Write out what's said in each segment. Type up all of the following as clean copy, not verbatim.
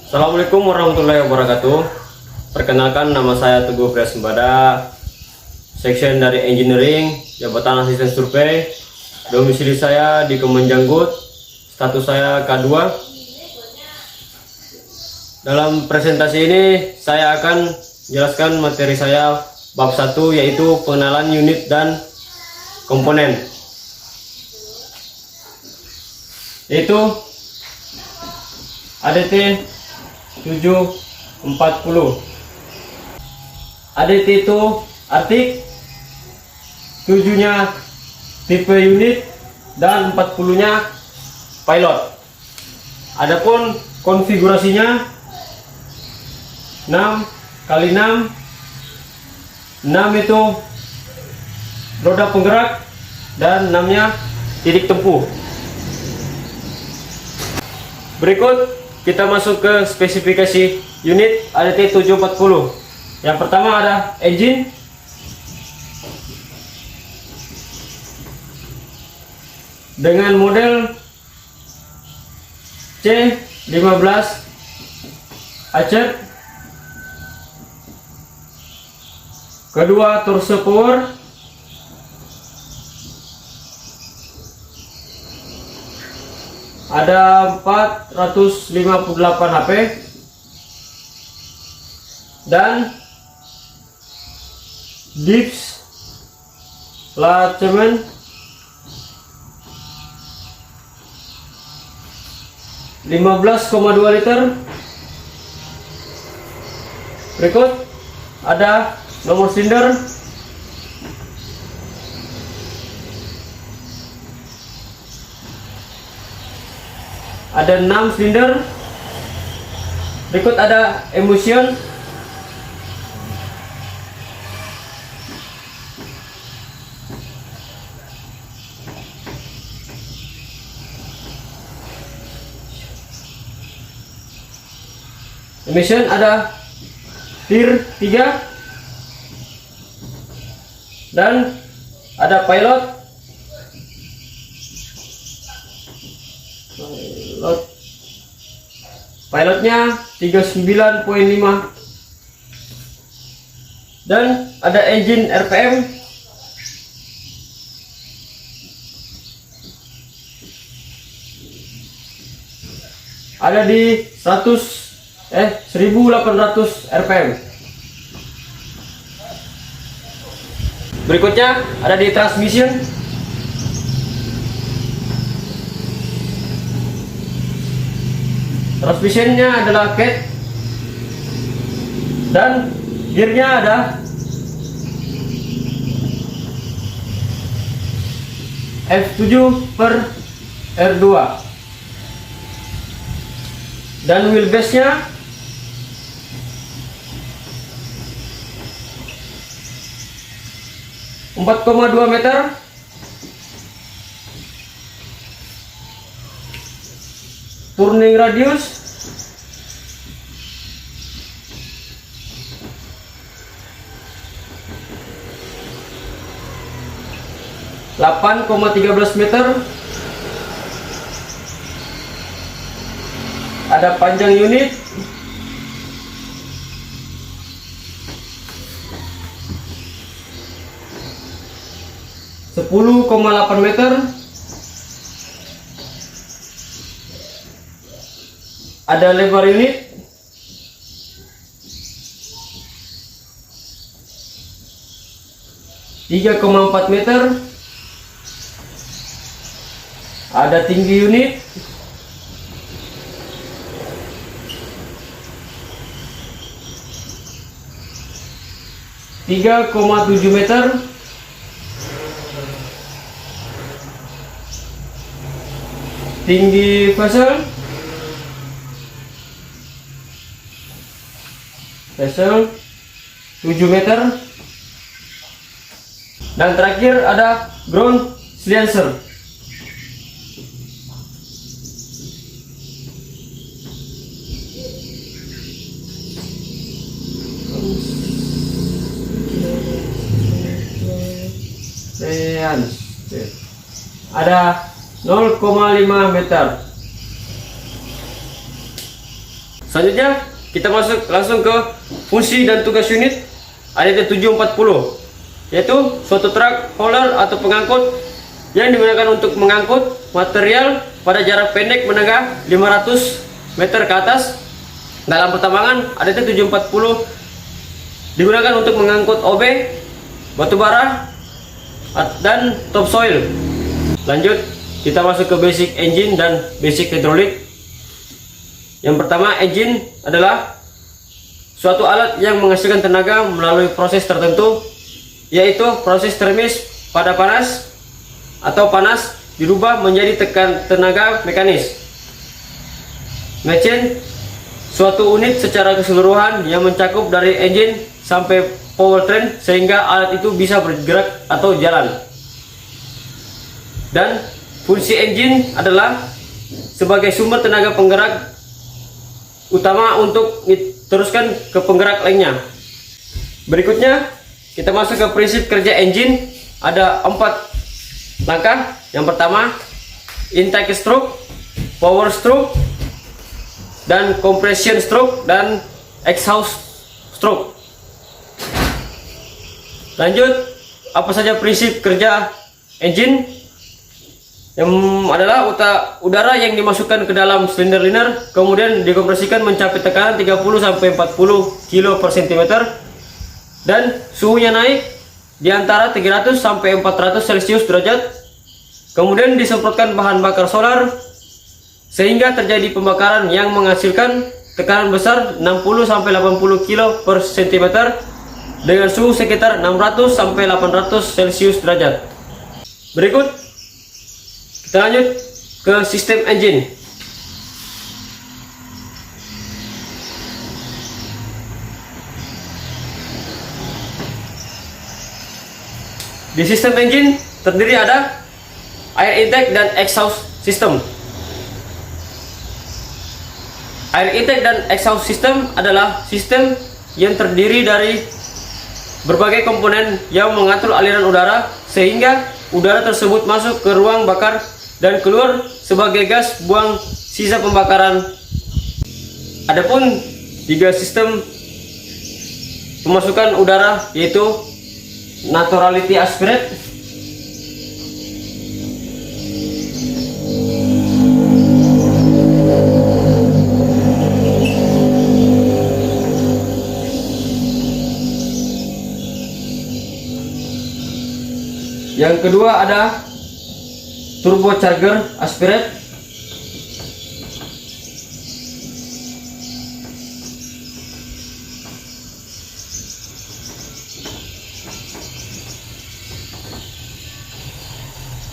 Assalamualaikum warahmatullahi wabarakatuh. Perkenalkan, nama saya Teguh Priyasembada, section dari engineering, jabatan asisten survei. Domisili saya di Kemenjanggut, status saya K2. Dalam presentasi ini saya akan jelaskan materi saya bab 1, yaitu pengenalan unit dan komponen, yaitu ADT 740. ADT itu artik, 7-nya tipe unit, dan 40-nya pilot. Adapun konfigurasinya 6x6. 6 itu roda penggerak dan 6-nya titik tempuh. Berikut kita masuk ke spesifikasi unit ADT 740. Yang pertama ada engine, dengan model C15 Acet. Kedua, torse power, ada 458 HP dan dips Lacemen (15,2 liter). Berikut ada nomor silinder, ada 6 silinder. Berikut ada emission, ada tier 3 dan ada pilot. Pilotnya 39,5 dan ada engine RPM, ada di 1800 RPM. Berikutnya ada di transmission, transmissionnya adalah cat dan gearnya ada F7/R2 dan wheelbase-nya (4,2 meter). Turning radius (8,13 meter). Ada panjang unit (10,8 meter). Ada lebar unit (3,4 meter). Ada tinggi unit (3,7 meter). Tinggi vessel 7 meter. Dan terakhir ada ground silencer. Ada 0,5 meter. Selanjutnya kita masuk langsung ke fungsi dan tugas unit ADT 740, yaitu suatu truk hauler atau pengangkut yang digunakan untuk mengangkut material pada jarak pendek menengah 500 meter ke atas. Dalam pertambangan, ADT 740 digunakan untuk mengangkut OB, batu bara, dan topsoil. Lanjut, kita masuk ke basic engine dan basic hidrolik. Yang pertama, engine adalah suatu alat yang menghasilkan tenaga melalui proses tertentu, yaitu proses termis pada panas atau panas dirubah menjadi tenaga mekanis. Mesin suatu unit secara keseluruhan yang mencakup dari engine sampai powertrain sehingga alat itu bisa bergerak atau jalan. Dan fungsi engine adalah sebagai sumber tenaga penggerak utama untuk diteruskan ke penggerak lainnya. Berikutnya kita masuk ke prinsip kerja engine. Ada 4 langkah. Yang pertama, intake stroke, power stroke, dan compression stroke, dan exhaust stroke. Lanjut, apa saja prinsip kerja engine? Yang adalah udara yang dimasukkan ke dalam silinder liner, kemudian dikompresikan mencapai tekanan 30-40 kilo per cm, dan suhunya naik di antara 300-400 Celcius derajat. Kemudian disemprotkan bahan bakar solar sehingga terjadi pembakaran yang menghasilkan tekanan besar 60-80 kilo per cm dengan suhu sekitar 600-800 Celcius derajat. Berikut kita lanjut ke sistem engine. Di sistem engine terdiri ada air intake dan exhaust system. Air intake dan exhaust system adalah sistem yang terdiri dari berbagai komponen yang mengatur aliran udara sehingga udara tersebut masuk ke ruang bakar dan keluar sebagai gas buang sisa pembakaran. Adapun 3 sistem pemasukan udara yaitu naturality aspirate, yang kedua ada turbocharger aspirate,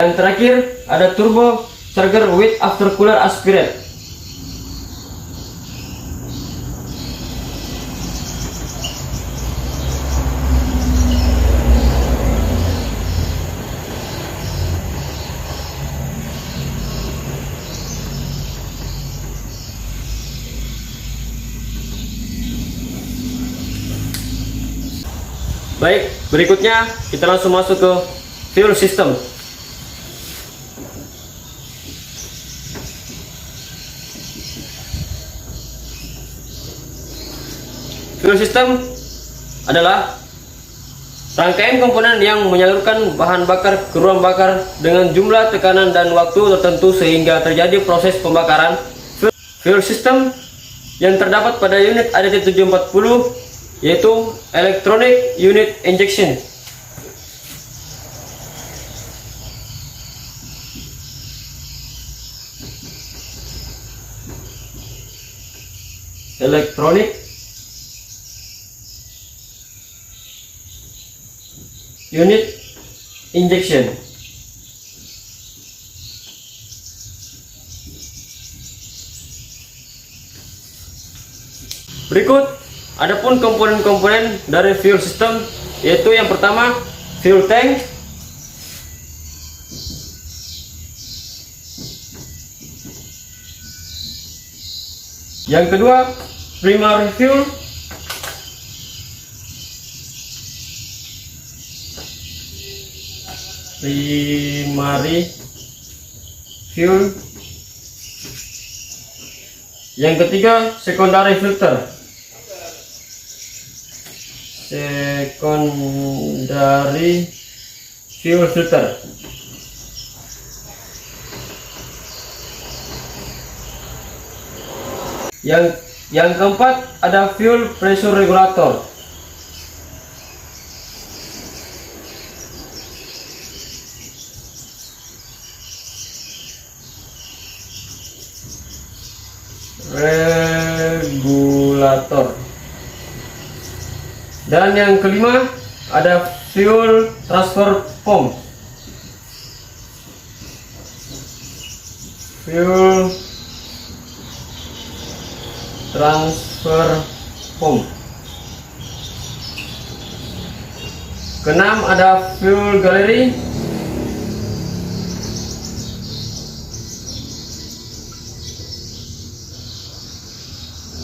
yang terakhir ada turbocharger with aftercooler aspirate. Baik, berikutnya kita langsung masuk ke fuel system. Fuel system adalah rangkaian komponen yang menyalurkan bahan bakar ke ruang bakar dengan jumlah tekanan dan waktu tertentu sehingga terjadi proses pembakaran. Fuel system yang terdapat pada unit ADT 740 yaitu electronic unit injection. Electronic unit injection. Berikut adapun komponen-komponen dari fuel system, yaitu yang pertama fuel tank, yang kedua primary fuel, Yang ketiga, secondary filter. Secondary fuel filter. Yang keempat, ada fuel pressure regulator. Dan yang kelima, ada fuel transfer pump. Fuel transfer pump. Keenam, ada fuel gallery.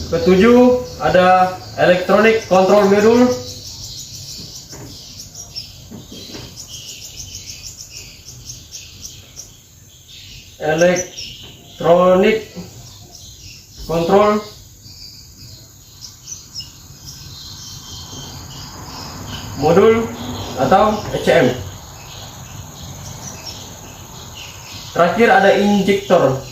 Ketujuh, ada electronic control module. Electronic control module atau ECM. Terakhir, ada injektor.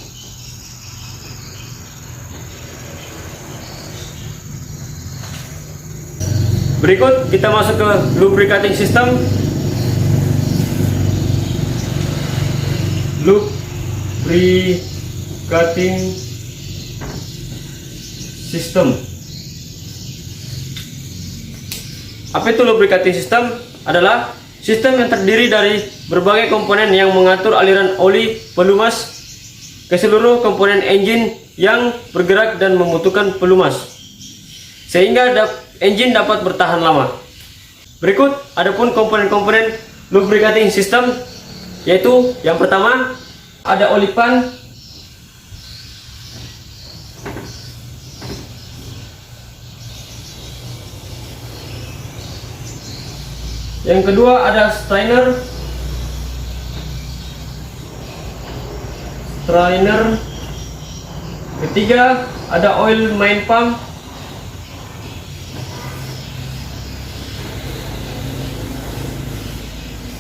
Berikut kita masuk ke lubricating system. Lubricating system. Apa itu lubricating system? Adalah sistem yang terdiri dari berbagai komponen yang mengatur aliran oli pelumas ke seluruh komponen engine yang bergerak dan membutuhkan pelumas, sehingga engine dapat bertahan lama. Berikut adapun komponen-komponen lubricating system, yaitu yang pertama ada oli pan, yang kedua ada strainer, ketiga ada oil main pump,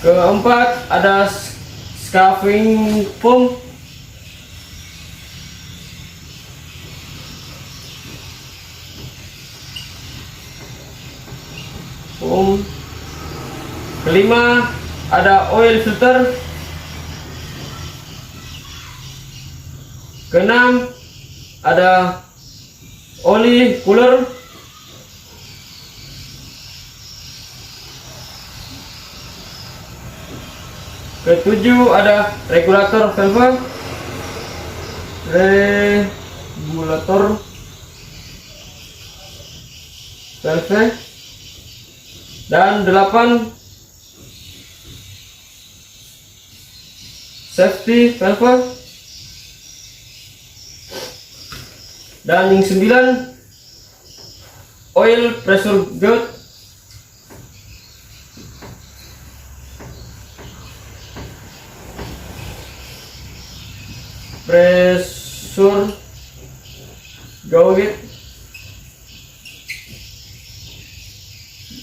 keempat ada scaffing pump, kelima ada oil filter, keenam ada oli cooler, ketujuh ada regulator valve, dan 8 safety valve, dan yang 9 oil pressure gauge,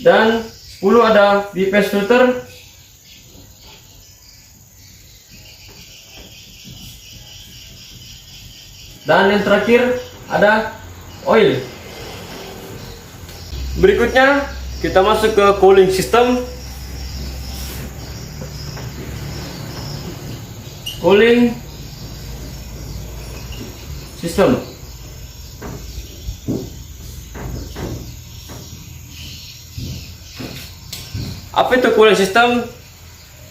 dan 10 ada bypass filter, dan yang terakhir ada oil. Berikutnya kita masuk ke cooling system. Cooling system. Apa itu cooling system?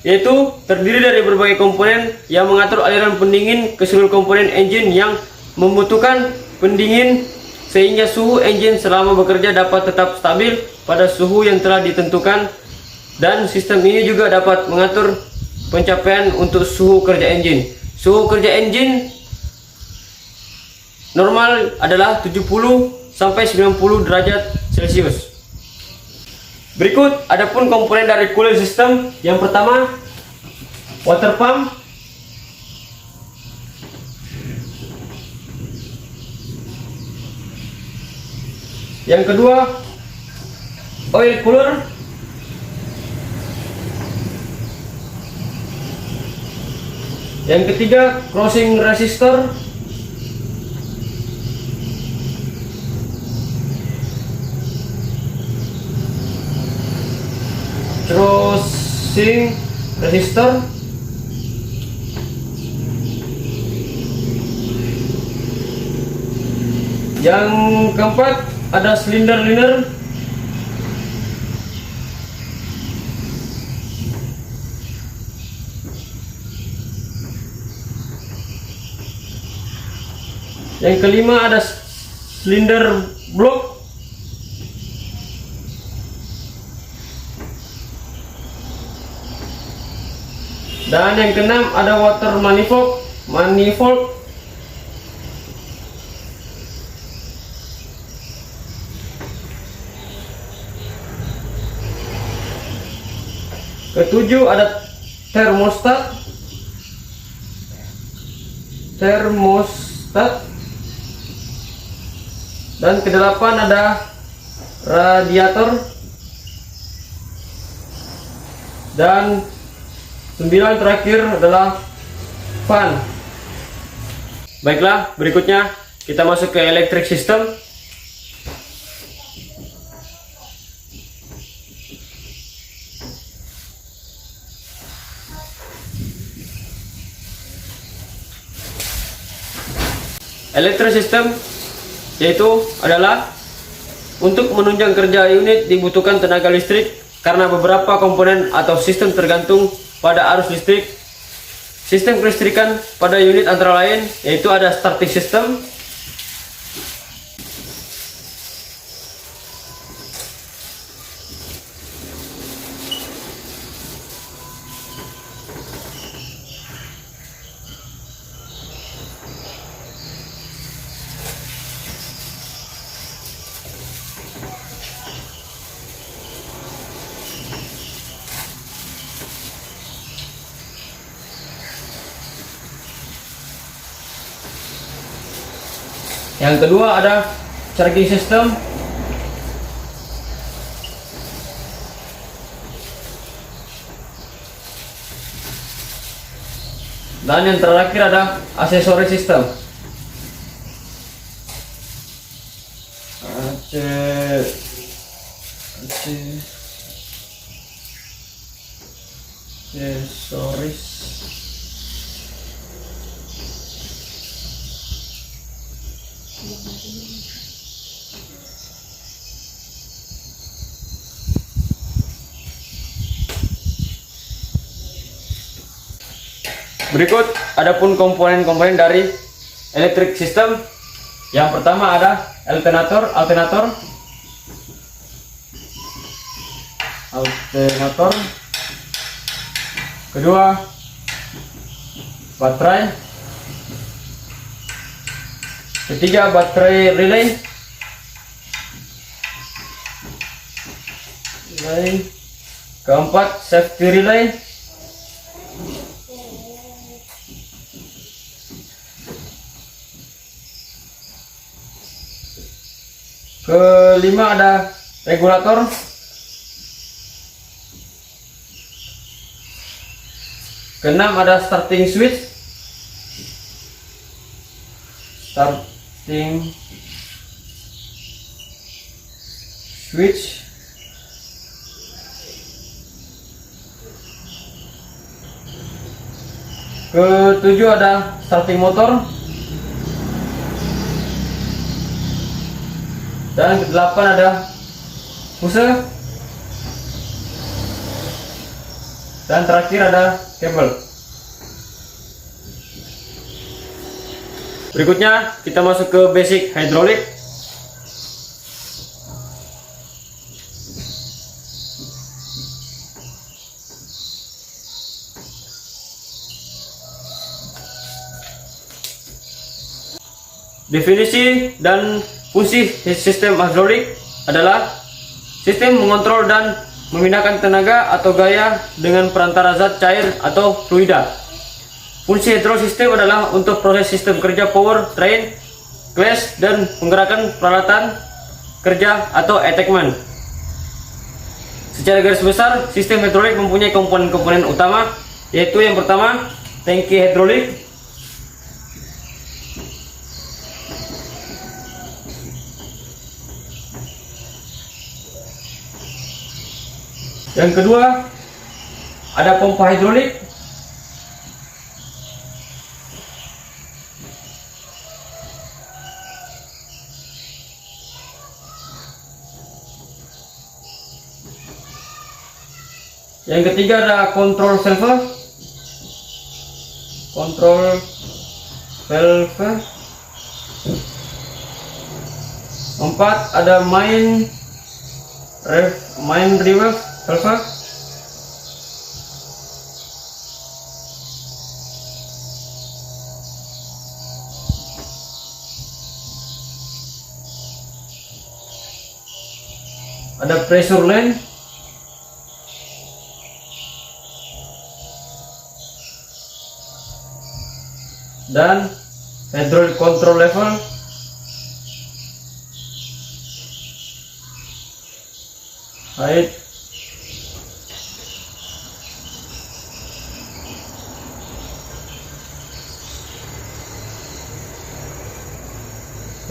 Yaitu terdiri dari berbagai komponen yang mengatur aliran pendingin ke seluruh komponen engine yang membutuhkan pendingin, sehingga suhu engine selama bekerja dapat tetap stabil pada suhu yang telah ditentukan, dan sistem ini juga dapat mengatur pencapaian untuk suhu kerja engine. Suhu kerja engine normal adalah 70 sampai 90 derajat Celcius. Berikut adapun komponen dari cooling system. Yang pertama, water pump. Yang kedua, oil cooler. Yang ketiga, crossing resistor. Crossing resistor. Yang keempat, ada silinder liner. Yang kelima, ada silinder block. Dan yang keenam, ada water manifold. Ketujuh, ada thermostat. Dan kedelapan, ada radiator. Dan 9 terakhir adalah fan. Baiklah, berikutnya kita masuk ke electric system. Electric system yaitu adalah untuk menunjang kerja unit dibutuhkan tenaga listrik karena beberapa komponen atau sistem tergantung pada arus listrik. Sistem kelistrikan pada unit antara lain yaitu ada starting system, yang kedua ada charging system, dan yang terakhir ada aksesori system. Aksesoris. Berikut adapun komponen-komponen dari electric system. Yang pertama ada alternator. Kedua, baterai. Ketiga, baterai relay. Keempat, safety relay. Kelima, ada regulator. Keenam, ada starting switch. Ketujuh, ada starting motor. Dan kedelapan, ada pusher. Dan terakhir ada kabel. Berikutnya kita masuk ke basic hidrolik. Definisi dan fungsi sistem hidrolik adalah sistem mengontrol dan memindahkan tenaga atau gaya dengan perantara zat cair atau fluida. Fungsi hidrolik sistem adalah untuk proses sistem kerja power train, class, dan penggerakan peralatan kerja atau attachment. Secara garis besar, sistem hidrolik mempunyai komponen-komponen utama, yaitu yang pertama, tangki hidrolik. Yang kedua, ada pompa hidrolik. Yang ketiga ada kontrol valve. Kontrol valve. Empat ada main reverse valve. Ada pressure line. Dan hydraulic control level. Height.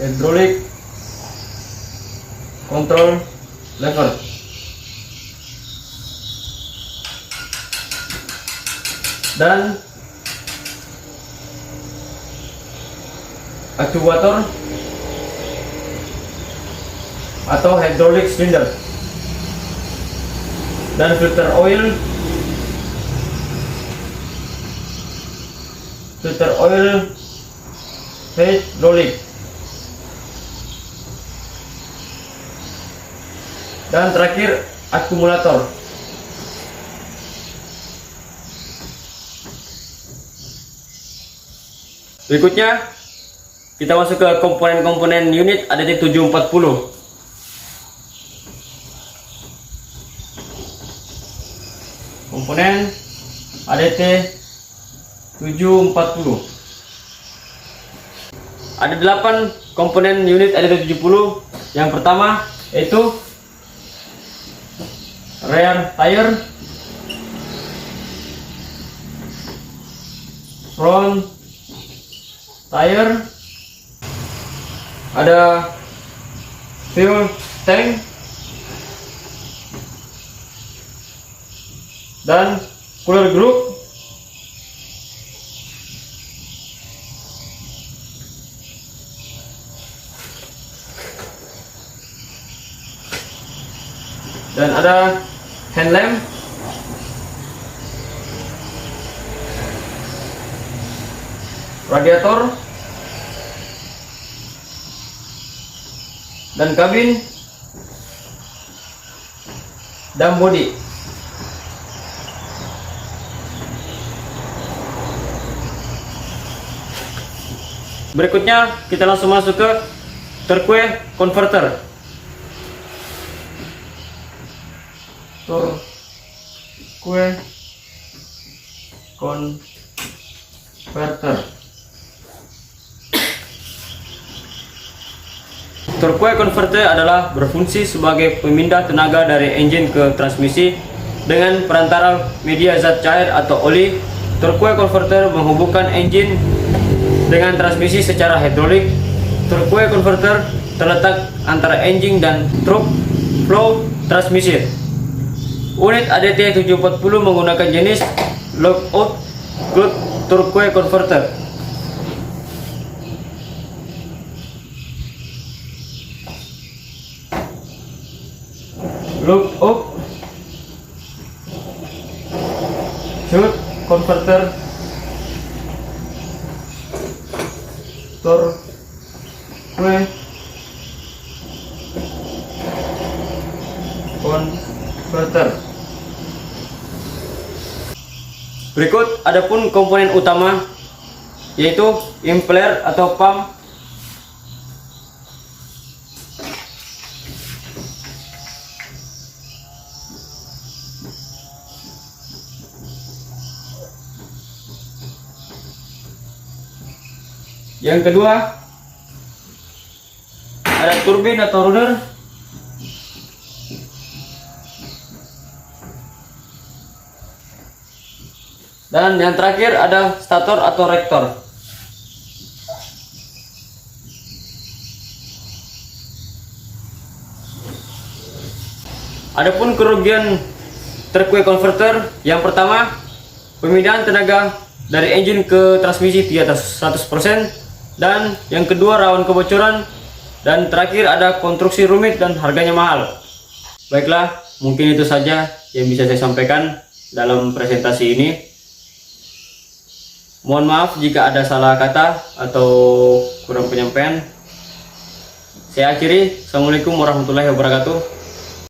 Hydraulic control level. Dan aktuator atau hydraulic cylinder. Dan filter oil hydraulic. Dan terakhir akumulator. Berikutnya kita masuk ke komponen-komponen unit ADT 740. Komponen ADT 740. Ada 8 komponen unit ADT 70. Yang pertama yaitu rear tire, front tire, ada fuel tank, dan cooler group. Dan ada hand lamp, radiator, dan kabin, dan bodi. Berikutnya kita langsung masuk ke turquoise converter. Turquoise converter. Turquoise converter adalah berfungsi sebagai pemindah tenaga dari engine ke transmisi dengan perantara media zat cair atau oli. Turquoise converter menghubungkan engine dengan transmisi secara hidrolik. Turquoise converter terletak antara engine dan truk flow transmission. Unit ADT 740 menggunakan jenis lockout clutch turquoise converter. Lockout clutch converter turquoise converter. Berikut adapun komponen utama, yaitu impeller atau pump, yang kedua ada turbin atau rudder, Dan yang terakhir ada stator atau rektor. Adapun kerugian truk converter, yang pertama, pemindahan tenaga dari engine ke transmisi di atas 100%, dan yang kedua rawan kebocoran, dan terakhir ada konstruksi rumit dan harganya mahal. Baiklah, mungkin itu saja yang bisa saya sampaikan dalam presentasi ini. Mohon maaf jika ada salah kata atau kurang penyampaian. Saya akhiri. Assalamualaikum warahmatullahi wabarakatuh.